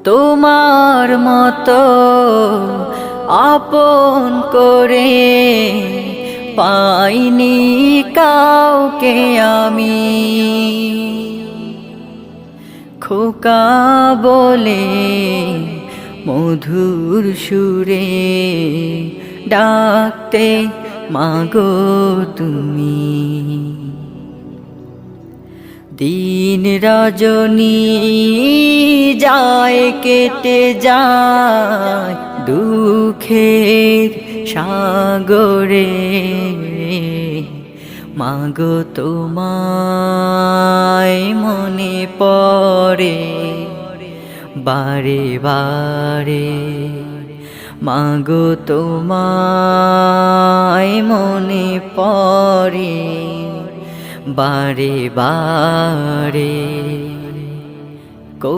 তোমার মতো আপন করে পাইনি কাউকে আমি, খোকা বলে মধুর সুরে ডাকতে মাগো তুমি। দিন রজনী যায় কেটে যায় দুঃখের সাগরে, মাগো তোমায় মনে পড়ে বারে বারে, মাগো তোমায় মনে পড়ে বারে বারে।